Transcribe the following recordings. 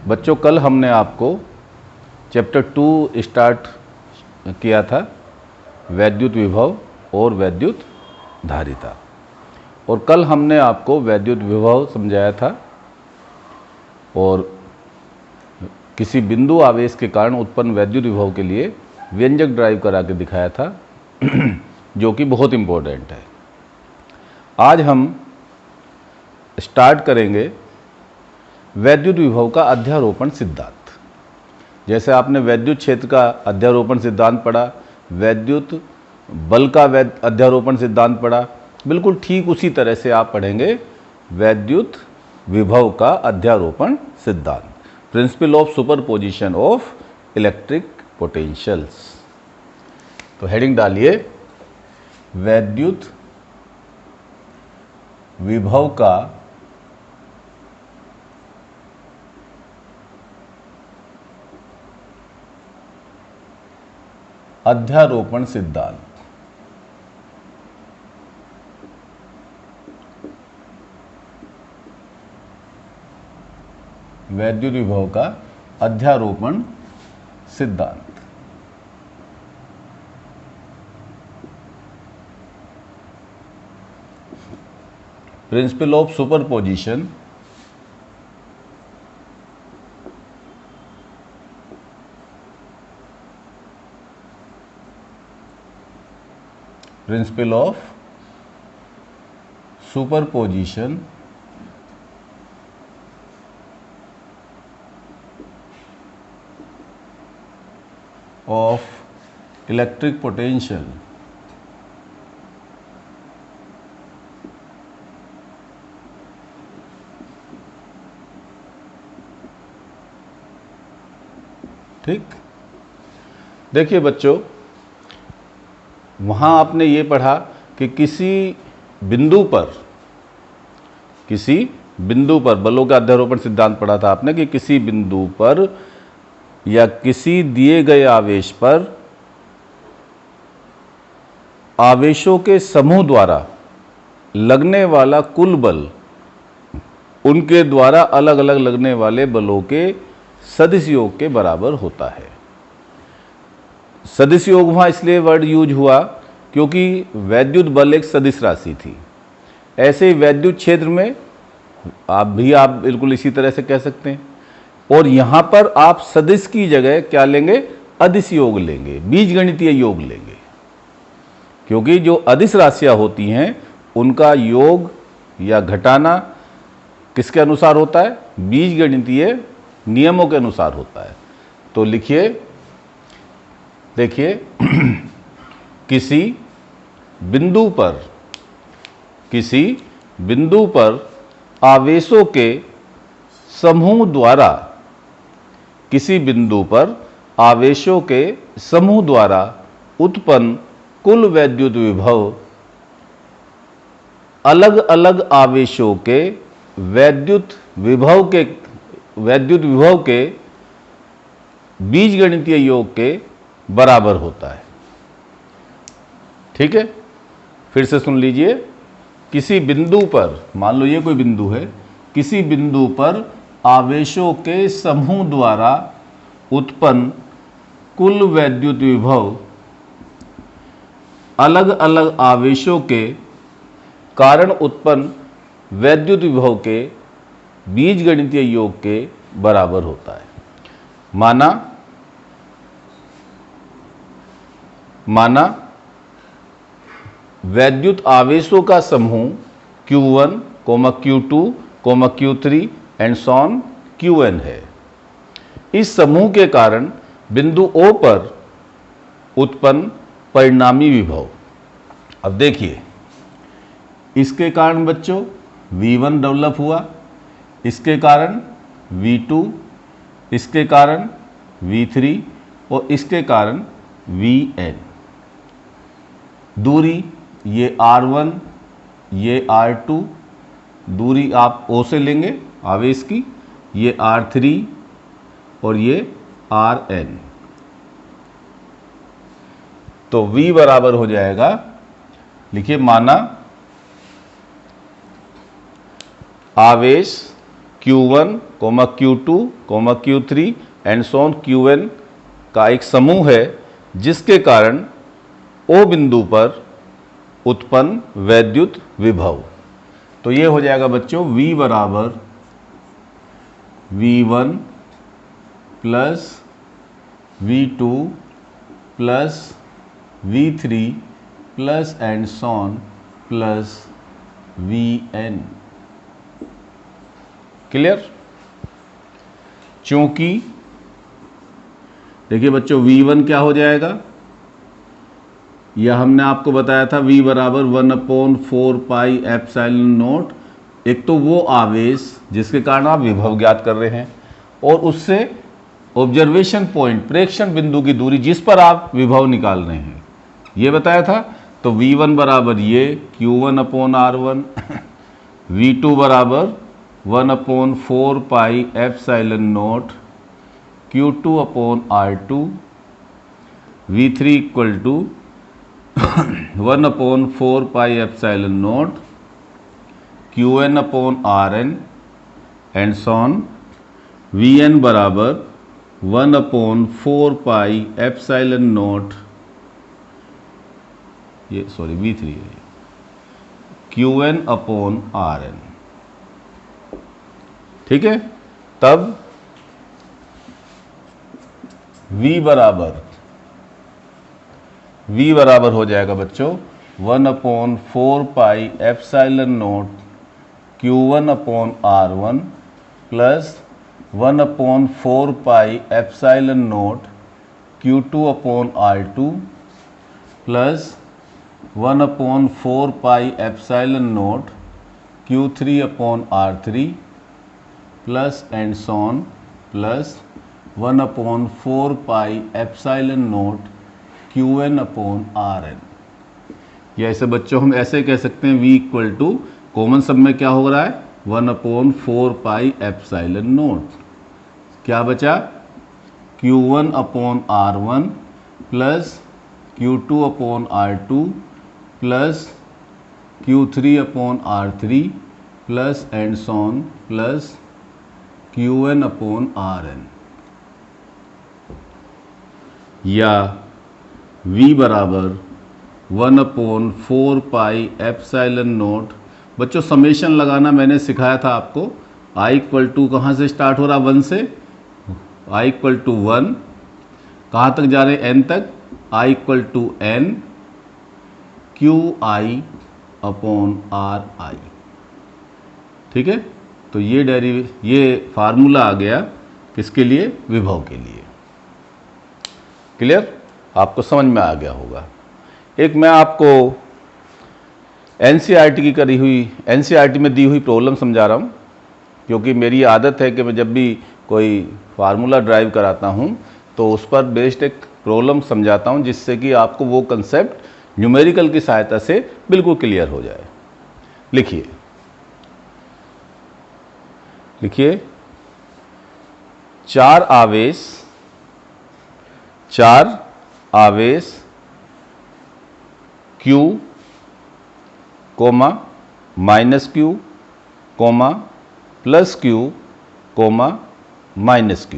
बच्चों, कल हमने आपको चैप्टर 2 स्टार्ट किया था, वैद्युत विभव और वैद्युत धारिता। और कल हमने आपको वैद्युत विभव समझाया था और किसी बिंदु आवेश के कारण उत्पन्न वैद्युत विभव के लिए व्यंजक ड्राइव करा के दिखाया था जो कि बहुत इम्पोर्टेंट है। आज हम स्टार्ट करेंगे वैद्युत विभव का अध्यारोपण सिद्धांत। जैसे आपने वैद्युत क्षेत्र का अध्यारोपण सिद्धांत पढ़ा, वैद्युत बल का अध्यारोपण सिद्धांत पढ़ा, बिल्कुल ठीक उसी तरह से आप पढ़ेंगे वैद्युत विभव का अध्यारोपण सिद्धांत, principle of superposition of electric potentials. तो हेडिंग डालिए, वैद्युत विभव का अध्यारोपण सिद्धांत। वैद्युत विभव का अध्यारोपण सिद्धांत। Principle of superposition principle of superposition of electric potential. ठीक, देखिए बच्चों, वहाँ आपने ये पढ़ा कि किसी बिंदु पर बलों का अध्यारोपण सिद्धांत पढ़ा था आपने कि किसी बिंदु पर या किसी दिए गए आवेश पर आवेशों के समूह द्वारा लगने वाला कुल बल उनके द्वारा अलग अलग लगने वाले बलों के सदिश योग के बराबर होता है। सदिश योग वहाँ इसलिए वर्ड यूज हुआ क्योंकि वैद्युत बल एक सदिश राशि थी। ऐसे ही वैद्युत क्षेत्र में आप बिल्कुल इसी तरह से कह सकते हैं। और यहाँ पर आप सदिश की जगह क्या लेंगे? अदिश योग लेंगे, बीजगणितीय योग लेंगे, क्योंकि जो अदिश राशियाँ होती हैं उनका योग या घटाना किसके अनुसार होता है? बीजगणितीय नियमों के अनुसार होता है। तो लिखिए, देखिए किसी बिंदु पर आवेशों के समूह द्वारा उत्पन्न कुल वैद्युत विभव अलग अलग आवेशों के वैद्युत विभव के बीजगणितीय योग के बराबर होता है। ठीक है, फिर से सुन लीजिए। किसी बिंदु पर, मान लो ये कोई बिंदु है, किसी बिंदु पर आवेशों के समूह द्वारा उत्पन्न कुल वैद्युत विभव अलग अलग आवेशों के कारण उत्पन्न वैद्युत विभव के बीजगणितीय योग के बराबर होता है। माना वैद्युत आवेशों का समूह Q1, Q2, Q3 and so on Qn है। इस समूह के कारण बिंदु O पर उत्पन्न परिणामी विभव, अब देखिए, इसके कारण बच्चों V1 डेवलप हुआ, इसके कारण V2, इसके कारण V3 और इसके कारण Vn। दूरी ये R1, ये R2, दूरी आप O से लेंगे आवेश की, ये R3 और ये Rn। तो V बराबर हो जाएगा लिखिए माना आवेश Q1, Q2, Q3 and so on Qn का एक समूह है जिसके कारण O बिंदु पर उत्पन्न वैद्युत विभव। तो ये हो जाएगा बच्चों V बराबर V1 plus V2 plus V3 plus and so on plus Vn। Clear? चूंकि देखिए बच्चों V1 क्या हो जाएगा, यह हमने आपको बताया था V बराबर 1/4 पाई एप्सिलॉन नॉट। एक तो वो आवेश जिसके कारण आप विभव ज्ञात कर रहे हैं और उससे ऑब्जर्वेशन पॉइंट प्रेक्षण बिंदु की दूरी जिस पर आप विभव निकाल रहे हैं ये बताया था। तो V1 बराबर ये Q1/R1 V2 बराबर 1/4 pi epsilon naught Q2/R2 V3 equal to 1/4 pi epsilon naught Qn/Rn and so on Vn बराबर 1/4 पाई एप्सिलॉन नॉट V3 है Qn/Rn। ठीक है, तब V बराबर हो जाएगा बच्चों 1/4 pi epsilon naught Q1/R1 plus 1/4 pi epsilon naught Q2/R2 plus 1/4 pi epsilon naught Q3/R3 plus and so on plus 1/4 pi epsilon naught Qn/Rn। या ऐसे बच्चों हम ऐसे कह सकते हैं V equal two common sub में क्या हो रहा है 1/4 पाई एप्सिलॉन नॉट, क्या बचा Q1/R1 plus Q2/R2 plus Q3/R3 plus and so on plus Qn/Rn। या V बराबर 1/4 पाई एप्सिलॉन नॉट। बच्चों समेशन लगाना मैंने सिखाया था आपको। I इक्वल टू कहाँ से स्टार्ट हो रहा 1 से, I इक्वल टू 1 कहाँ तक जा रहे N तक, I equal to N QI/RI। ठीक है, तो ये फार्मूला आ गया किसके लिए, विभव के लिए। क्लियर, आपको समझ में आ गया होगा। एक मैं आपको एनसीईआरटी की करी हुई एनसीईआरटी में दी हुई प्रॉब्लम समझा रहा हूँ, क्योंकि मेरी आदत है कि मैं जब भी कोई फार्मूला ड्राइव कराता हूँ तो उस पर बेस्ड एक प्रॉब्लम समझाता हूँ जिससे कि आपको वो कंसेप्ट न्यूमेरिकल की सहायता से बिल्कुल क्लियर हो जाए। लिखिए चार आवेश Q, minus Q, plus Q, minus Q।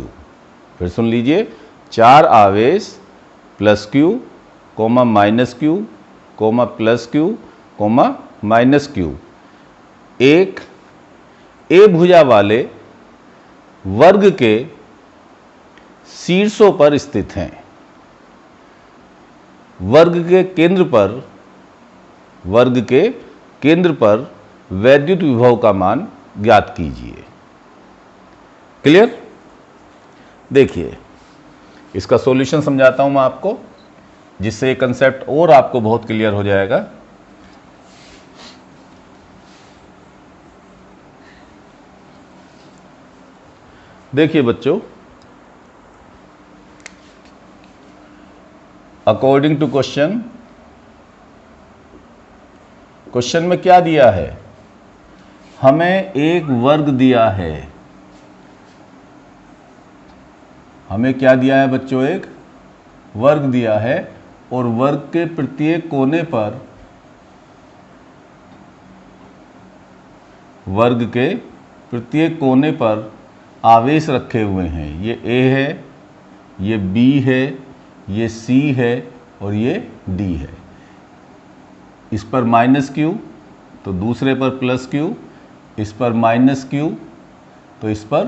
फिर सुन लीजिए, चार आवेश plus Q, minus Q, plus Q, minus Q एक ए भुजा वाले वर्ग के शीर्षों पर स्थित हैं। वर्ग के केंद्र पर वैद्युत विभव का मान ज्ञात कीजिए। क्लियर? देखिए इसका सॉल्यूशन समझाता हूं मैं आपको, जिससे ये कंसेप्ट और आपको बहुत क्लियर हो जाएगा। देखिए बच्चों, अकॉर्डिंग टू क्वेश्चन में क्या दिया है, हमें एक वर्ग दिया है। हमें क्या दिया है बच्चों, एक वर्ग दिया है और वर्ग के प्रत्येक कोने पर वर्ग के प्रत्येक कोने पर आवेश रखे हुए हैं। ये A है, ये B है, ये C है और ये D है। इस पर माइनस Q तो दूसरे पर प्लस Q, इस पर माइनस Q तो इस पर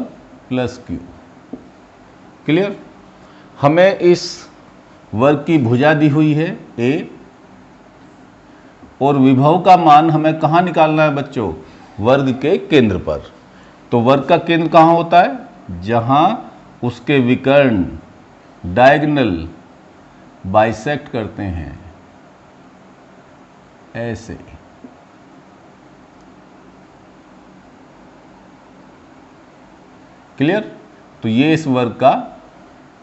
प्लस Q। क्लियर? हमें इस वर्ग की भुजा दी हुई है A और विभव का मान हमें कहाँ निकालना है बच्चों? वर्ग के केंद्र पर। तो वर्ग का केंद्र कहाँ होता है? जहाँ उसके विकर्ण डायगोनल बाइसेक्ट करते हैं, ऐसे। क्लियर? तो ये इस वर्ग का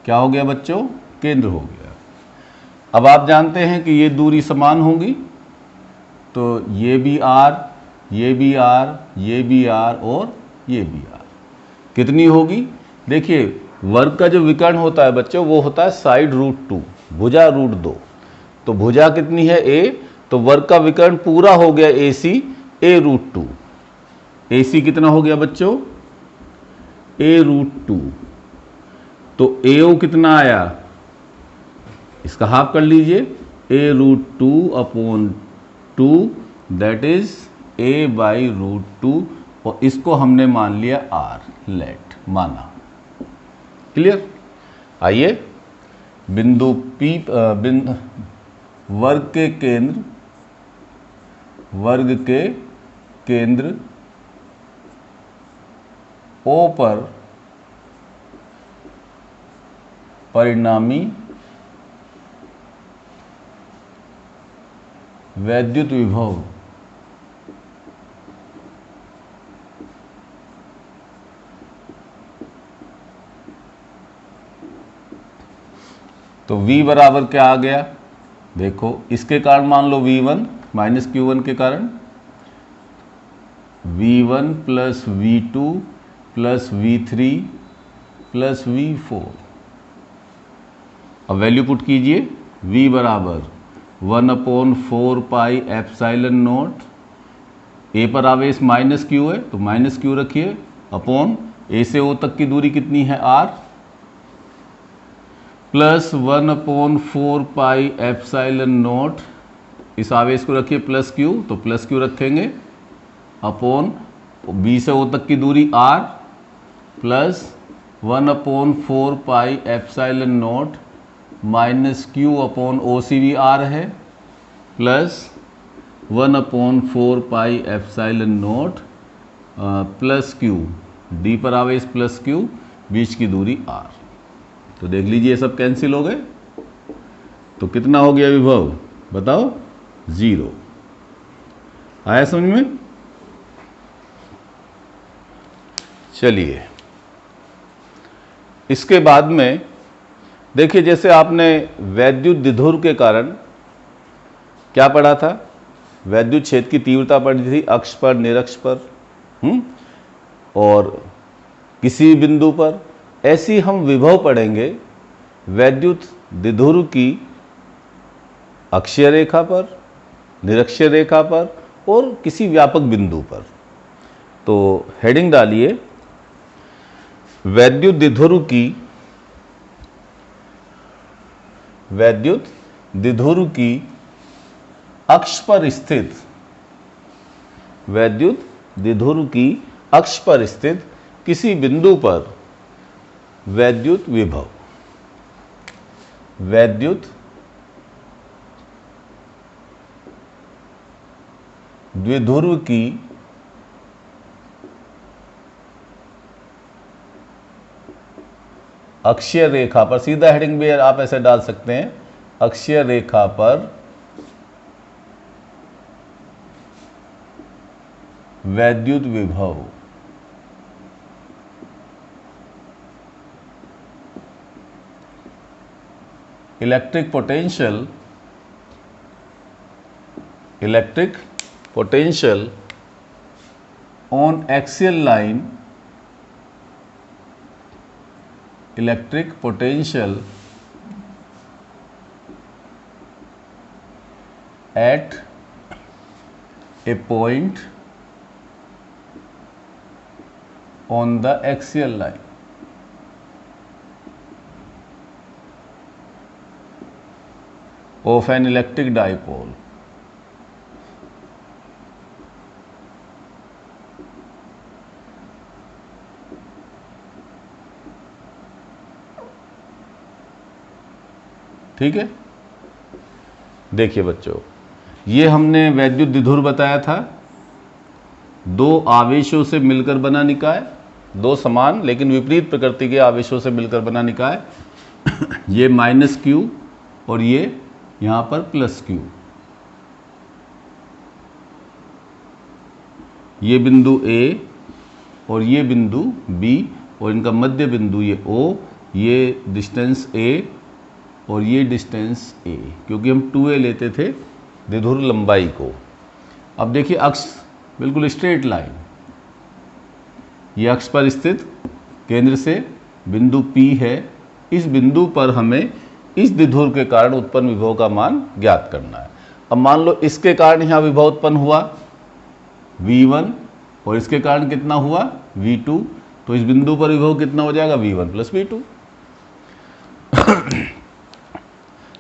क्या हो गया बच्चों? केंद्र हो गया। अब आप जानते हैं कि ये दूरी समान होगी, तो ये भी R, ये भी R, ये भी R और ये भी R। कितनी होगी? देखिए, वर्ग का जो विकर्ण होता है बच्चों वो होता है साइड रूट 2, भुजा रूट 2। तो भुजा कितनी है? A, तो वर्ग का विकर्ण पूरा हो गया AC, A रूट 2। AC कितना हो गया बच्चों? A root 2। तो AO कितना आया? इसका हाफ कर लीजिए, A root 2 upon 2, that is A by root 2, और इसको हमने मान लिया R, लेट माना। क्लियर? आइए बिंदु P, वर्ग के केंद्र O पर परिणामी वैद्युत विभव तो V बराबर क्या आ गया? देखो, इसके कारण मान लो V1 माइनस Q1 के कारण V1 plus V2 plus V3 plus V4। अब वैल्यू पुट कीजिए। V बराबर 1/4 पाई एप्साइलन नोट, A पर आवेश माइनस Q है तो माइनस Q रखिए, अपॉन A से O तक की दूरी कितनी है? R, plus 1/4 pi epsilon note, इस आवेश को रखिए प्लस Q तो प्लस Q रखेंगे, अपॉन B से O तक की दूरी R, plus 1/4 pi epsilon note minus Q upon OC भी R है, plus 1/4 pi epsilon note plus Q, D पर आवेश प्लस Q, बीच की दूरी R। तो देख लीजिए ये सब कैंसिल हो गए, तो कितना हो गया विभव? बताओ, 0। आया समझ में? चलिए, इसके बाद में देखिए, जैसे आपने वैद्युत द्विध्रुव के कारण क्या पढ़ा था? वैद्युत क्षेत्र की तीव्रता पढ़ी थी अक्ष पर, निरक्ष पर, और किसी बिंदु पर। ऐसी हम विभव पढ़ेंगे वैद्युत द्विध्रुव की अक्षीय रेखा पर, निरक्षीय रेखा पर और किसी व्यापक बिंदु पर। तो हेडिंग डालिए, वैद्युत द्विध्रुव की अक्ष पर स्थित, वैद्युत द्विध्रुव की अक्ष पर स्थित किसी बिंदु पर वैद्युत विभव, वैद्युत द्विध्रुव की अक्षीय रेखा पर, सीधा हेडिंग भी आप ऐसे डाल सकते हैं, अक्षीय रेखा पर वैद्युत विभव। Electric potential on axial line, electric potential at a point on the axial line. Of an electric dipole. ठीक है, देखिए बच्चों, ये हमने वैद्युत द्विध्रुव बताया था, दो आवेशों से मिलकर बना निकाय, दो समान लेकिन विपरीत प्रकृति के आवेशों से मिलकर बना निकाय। ये माइनस क्यू और ये यहां पर प्लस क्यू। ये बिंदु A और ये बिंदु B और इनका मध्य बिंदु ये O, ये डिस्टेंस A और ये डिस्टेंस A, क्योंकि हम 2A लेते थे द्विध्रुव लंबाई को। अब देखिए अक्ष बिल्कुल स्ट्रेट लाइन, ये अक्ष पर स्थित केंद्र से बिंदु P है। इस बिंदु पर हमें इस द्विध्रुव के कारण उत्पन्न विभव का मान ज्ञात करना है। अब मान लो इसके कारण यहाँ विभव उत्पन्न हुआ V1 और इसके कारण कितना हुआ V2, तो इस बिंदु पर विभव कितना हो जाएगा V1 प्लस V2।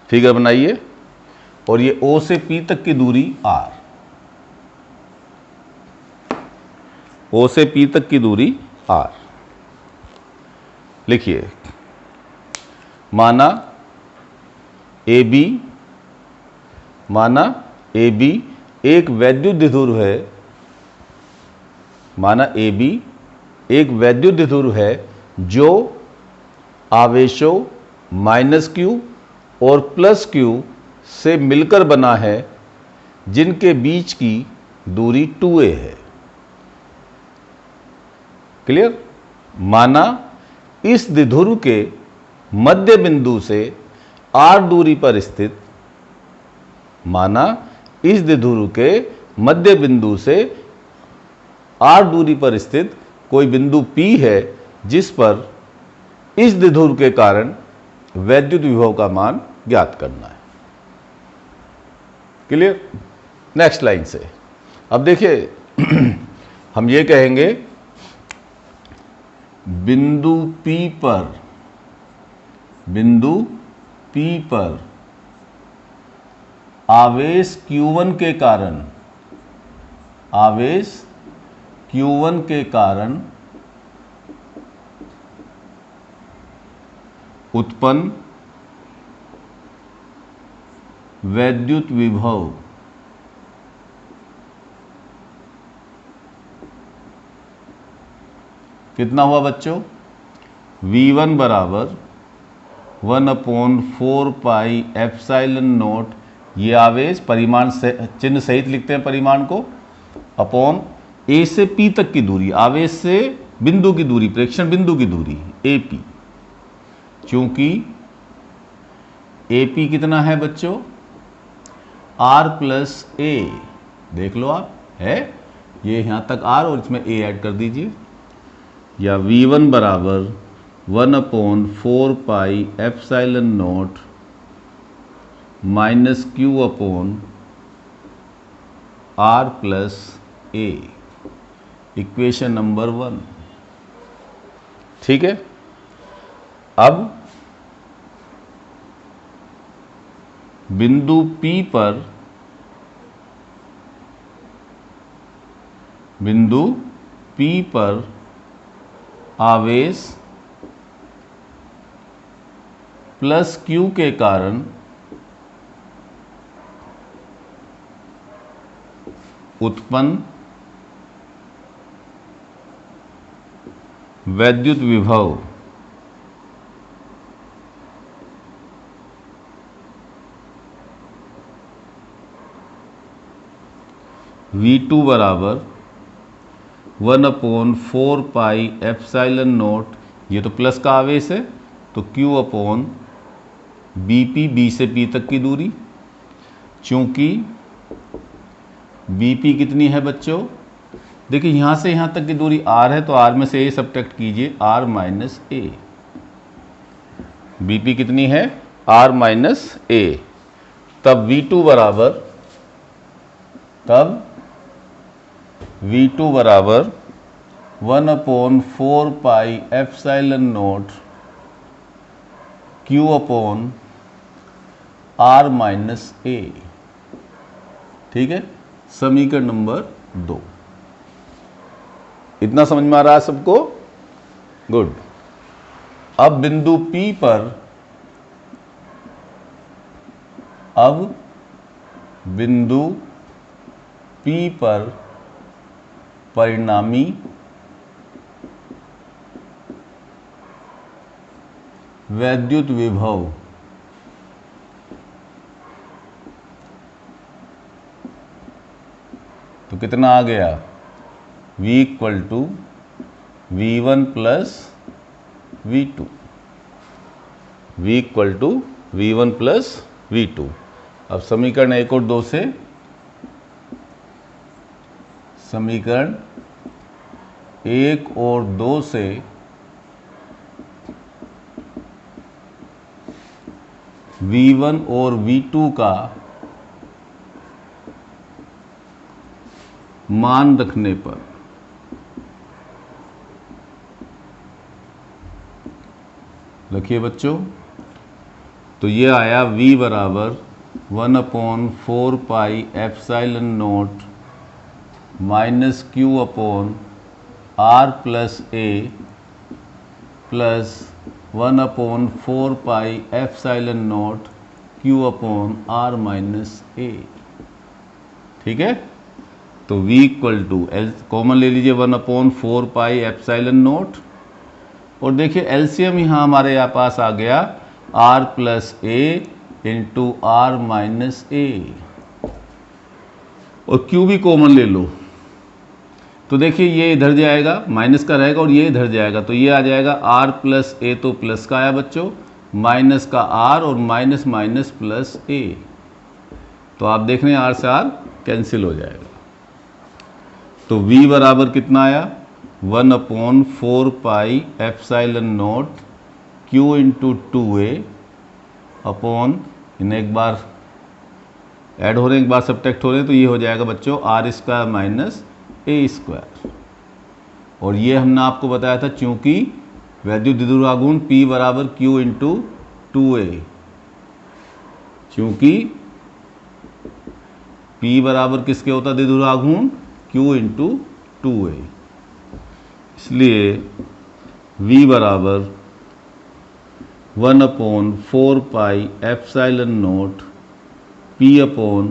फिगर बनाइए, और ये O से P तक की दूरी R, O से P तक की दूरी R। लिखिए, माना AB एक वैद्युत द्विध्रुव है, माना AB एक वैद्युत द्विध्रुव है जो आवेशों माइनस Q और प्लस Q से मिलकर बना है, जिनके बीच की दूरी 2A है। क्लियर? माना इस द्विध्रुव के मध्य बिंदु से R दूरी पर स्थित, माना इस द्विध्रुव के मध्य बिंदु से R दूरी पर स्थित कोई बिंदु P है, जिस पर इस द्विध्रुव के कारण वैद्युत विभव का मान ज्ञात करना है। क्लियर? नेक्स्ट लाइन से अब देखिए हम ये कहेंगे बिंदु P पर आवेश Q1 के कारण उत्पन्न वैद्युत विभव कितना हुआ बच्चों? V1 बराबर 1/4 पाई एप्सिलॉन नॉट, ये आवेश परिमाण से चिन्ह सहित लिखते हैं परिमाण को, अपॉन A से P तक की दूरी, आवेश से बिंदु की दूरी, प्रेक्षण बिंदु की दूरी AP। चूंकि AP कितना है बच्चों? R प्लस A, देख लो आप, है ये यहां तक R और इसमें A ऐड कर दीजिए, या V1 बराबर 1/4 pi epsilon not minus Q upon R plus A, equation number 1। ठीक है, अब बिंदु P पर आवेश प्लस Q के कारण उत्पन्न वैद्युत विभव V2 बराबर 1/4 पाई एप्सिलॉन नॉट, ये तो प्लस का आवेश है, तो Q अपॉन BP, B से P तक की दूरी। चूंकि BP कितनी है बच्चों? देखिए यहां से यहां तक की दूरी R है, तो R में से A सब्ट्रैक्ट कीजिए, R माइनस A। BP कितनी है? R minus A। तब V2 बराबर 1/4πε0 Q/R-A। ठीक है, समीकरण नंबर 2। इतना समझ में आ रहा है सबको? गुड। अब बिंदु P पर परिणामी वैद्युत विभव तो कितना आ गया? V = V1 + V2। V = V1 + V2। अब समीकरण 1 और 2 से, समीकरण 1 और 2 से V1 और V2 का मान रखने पर रखिए बच्चों, तो ये आया V = 1/4πε0 - Q/R+A प्लस 1/4πε0 Q/R-A। ठीक है, तो V = कॉमन ले लीजिए 1/4πε0, और देखिए एलसीएम यहाँ हमारे पास आ गया R+A × R-A, और Q भी कॉमन ले लो। तो देखिए ये इधर जाएगा, माइनस का रहेगा, और ये इधर जाएगा, तो ये आ जाएगा R+A, तो प्लस का आया बच्चों, माइनस का R, और माइनस माइनस प्लस A। तो आप देख रहे हैं R से R कैंसिल हो जाएगा। तो V बराबर कितना आया? 1/4πε0 Q × 2A अपॉन, इन्हें एक बार ऐड हो रहे हैं, एक बार सब्ट्रैक्ट हो रहे हैं, तो ये हो जाएगा बच्चों R² - A²। और ये हमने आपको बताया था, चूंकि वैद्युत द्विध्रुवाघूर्ण P = Q × 2A, चूंकि P बराबर किसके होता है द्विध्रुवाघूर्ण? Q × 2A, इसलिए V = 1/4πε0 P/R²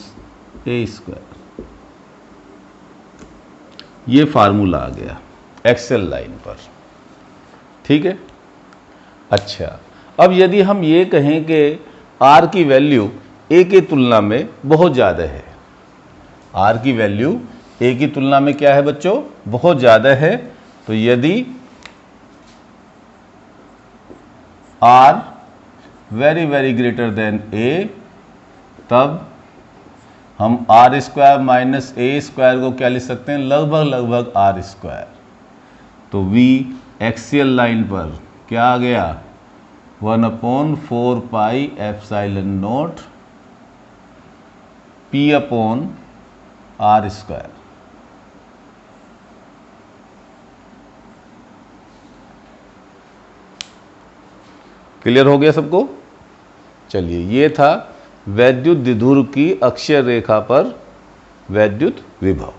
- A²। ये फार्मूला आ गया एक्सेल लाइन पर। ठीक है, अच्छा, अब यदि हम ये कहें कि R की वैल्यू A की तुलना में बहुत ज़्यादा है, R की वैल्यू A की तुलना में क्या है बच्चों? बहुत ज़्यादा है। तो यदि R very very greater than A, तब हम R² - A² को क्या लिख सकते हैं? लगभग R²। तो V एक्सियल लाइन पर क्या आ गया? 1/4πε0 P/R²। क्लियर हो गया सबको? चलिए, ये था वैद्युत द्विध्रुव की अक्षीय रेखा पर वैद्युत विभव।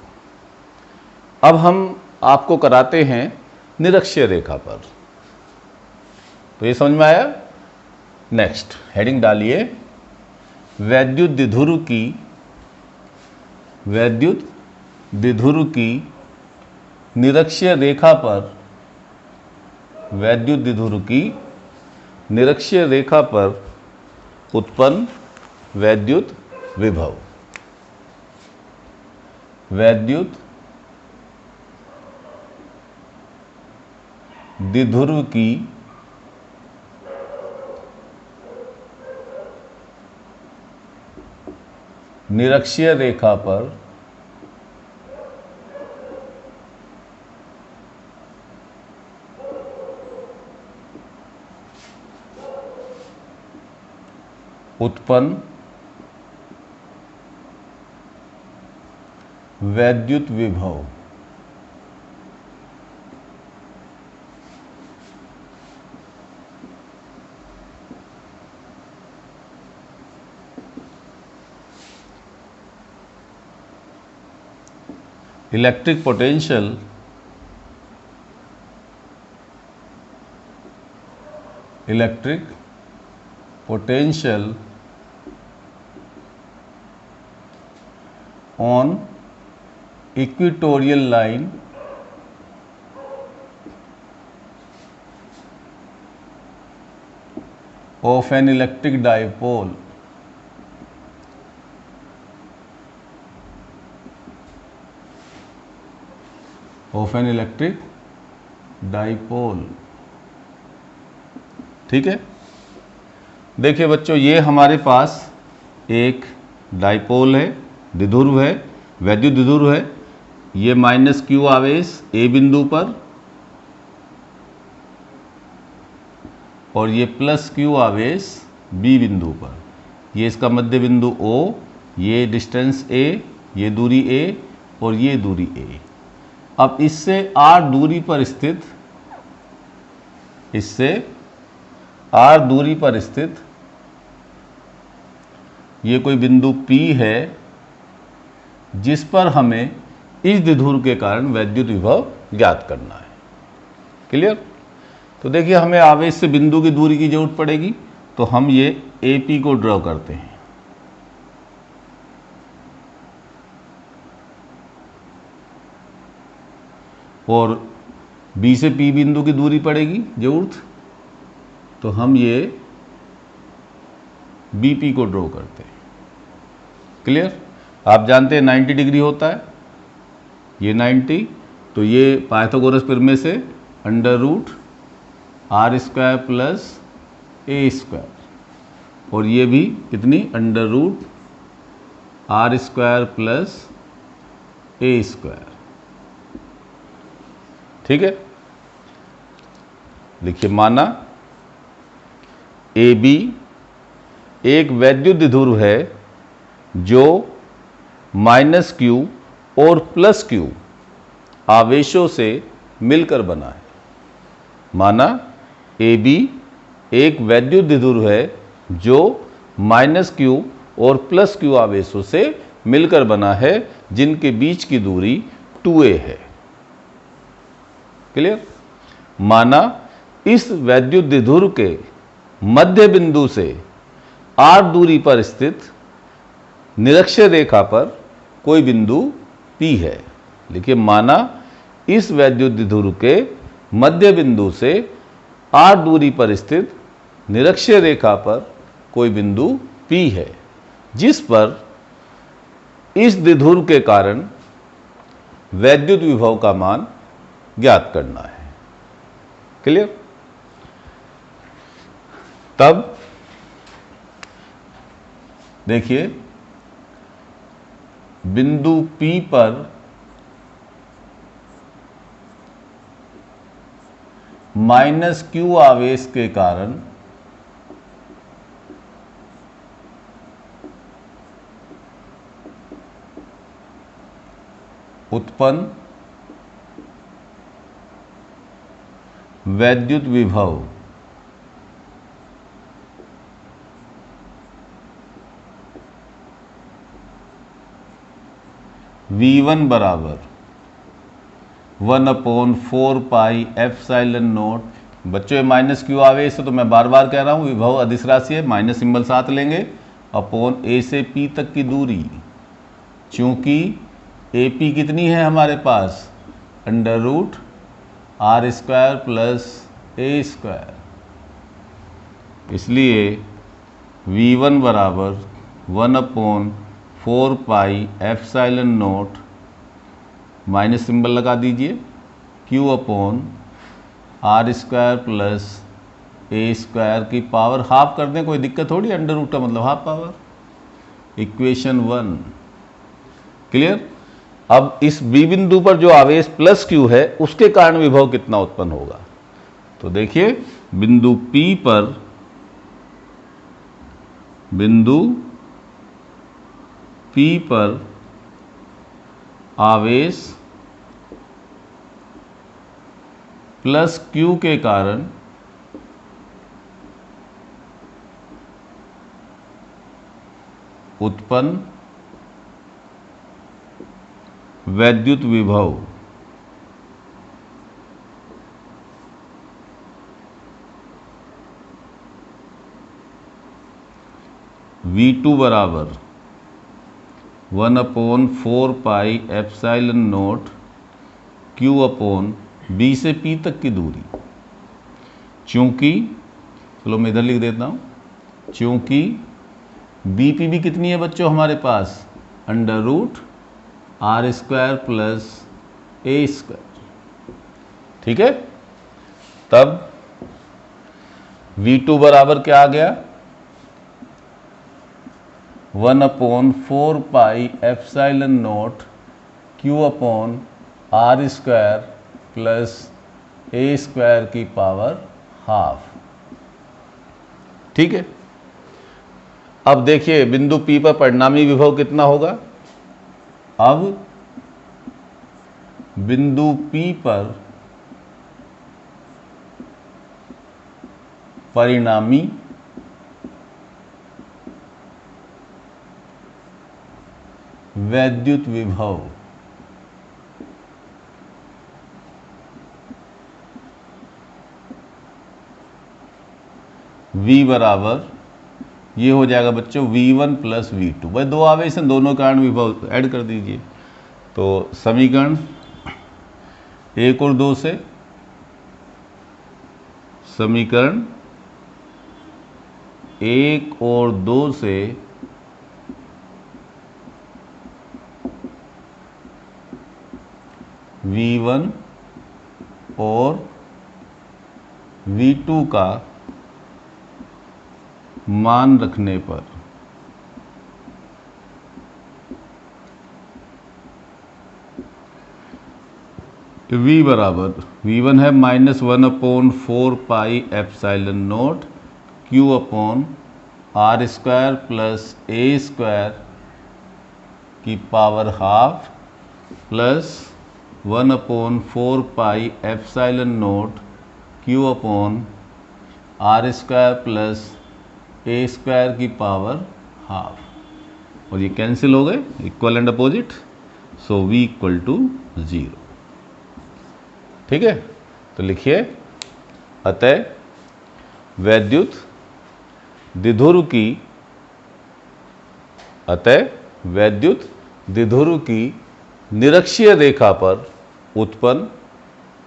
अब हम आपको कराते हैं निरक्षीय रेखा पर। तो ये समझ में आया? नेक्स्ट हेडिंग डालिए, वैद्युत द्विध्रुव की निरक्षीय रेखा पर, वैद्युत द्विध्रुव की निरक्षीय रेखा पर उत्पन्न वैद्युत विभव। वैद्युत द्विध्रुव की निरक्षीय रेखा पर उत्पन्न वैद्युत विभव। Electric potential on equatorial line of an electric dipole ठीक है। देखिए बच्चों, ये हमारे पास एक डाइपोल है, द्विध्रुव है, वैद्युत द्विध्रुव है। ये माइनस क्यू आवेश ए बिंदु पर और ये प्लस क्यू आवेश बी बिंदु पर। ये इसका मध्य बिंदु O, ये डिस्टेंस A, ये दूरी A और ये दूरी A। अब इससे R दूरी पर स्थित ये कोई बिंदु P है जिस पर हमें इस द्विध्रुव के कारण वैद्युत विभव ज्ञात करना है। क्लियर? तो देखिए, हमें आवेश से बिंदु की दूरी की जरूरत पड़ेगी, तो हम ये AP को ड्रॉ करते हैं। और B से P बिंदु की दूरी पड़ेगी जरूरत, तो हम ये BP को ड्रॉ करते हैं। क्लियर? आप जानते हैं 90 डिग्री होता है, ये 90, तो ये पाइथागोरस प्रमेय से √r² प्लस a², और ये भी कितनी √r² प्लस a²। ठीक है। देखिए, माना AB एक वैद्युत द्विध्रुव है जो -q और +q आवेशों से मिलकर बना है। माना AB एक वैद्युत द्विध्रुव है जो -q और +q आवेशों से मिलकर बना है, जिनके बीच की दूरी 2a है। क्लियर? माना इस वैद्युत द्विध्रुव के मध्य बिंदु से r दूरी पर स्थित निरक्षीय रेखा पर कोई बिंदु P है। लिखिए, माना इस वैद्युत द्विध्रुव के मध्य बिंदु से r दूरी पर स्थित निरक्षीय रेखा पर कोई बिंदु P है, जिस पर इस द्विध्रुव के कारण वैद्युत विभव का मान ज्ञात करना है। क्लियर? तब देखिए, बिंदु P पर -q आवेश के कारण उत्पन्न वैद्युत विभव V1 बराबर 1/4 पाई ε0। बच्चों, ये -q आवेश है, तो मैं बार बार कह रहा हूं विभव अदिश राशि है, माइनस सिंबल साथ लेंगे, अपॉन A से P तक की दूरी। चूंकि AP कितनी है हमारे पास, √r² प्लस a², इसलिए V1 बराबर 1/4 पाई ε0 माइनस सिंबल लगा दीजिए, Q/r² प्लस a² की पावर हाफ कर दें, कोई दिक्कत थोड़ी, √ का मतलब हाफ पावर। इक्वेशन 1। क्लियर? अब इस B बिंदु पर जो आवेश +q है, उसके कारण विभव कितना उत्पन्न होगा। तो देखिए, बिंदु P पर आवेश प्लस Q के कारण उत्पन्न वैद्युत विभव V2 बराबर 1/4 pi epsilon naught Q upon B से P तक की दूरी। चूंकि, चलो मैं इधर लिख देता हूँ, चूंकि BP भी कितनी है बच्चों हमारे पास, √R² प्लस A²। ठीक है, तब V2 बराबर क्या आ गया, 1/4 pi epsilon naught Q upon R² plus A² की पावर ½ ठीक है। अब देखिए बिंदु P पर परिणामी विभव कितना होगा। अब बिंदु P पर परिणामी वैद्युत विभव V बराबर, ये हो जाएगा बच्चों V1 प्लस V2। भाई दो आवेश हैं, दोनों कारण विभव ऐड कर दीजिए। तो समीकरण 1 और 2 से, समीकरण 1 और 2 से V1 और V2 का मान रखने पर V बराबर, V1 है -1/4 pi epsilon naught Q upon R² plus A² की power ½ plus 1/4 pi epsilon naught Q upon R² plus A² की पावर ½ और ये कैंसिल हो गए, equal and opposite, so V equal to 0। ठीक है, तो लिखिए, अतः वैद्युत द्विध्रुव की निरक्षीय रेखा पर उत्पन्न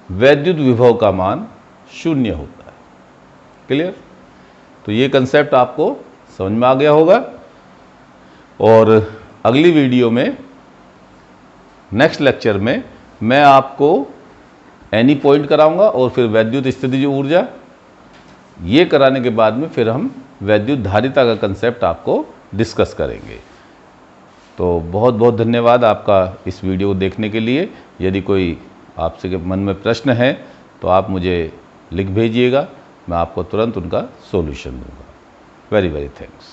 वैद्युत विभव का मान 0 होता है। क्लियर? तो ये कंसेप्ट आपको समझ में आ गया होगा। और अगली वीडियो में, नेक्स्ट लेक्चर में, मैं आपको एनी पॉइंट कराऊंगा और फिर वैद्युत स्थितिज ऊर्जा, ये कराने के बाद में फिर हम वैद्युत धारिता का कंसेप्ट आपको डिस्कस करेंगे। तो बहुत बहुत धन्यवाद आपका इस वीडियो को देखने के लिए। यदि कोई आपसे मन में प्रश्न है तो आप मुझे लिख भेजिएगा, मैं आपको तुरंत उनका सॉल्यूशन दूंगा। Very very thanks.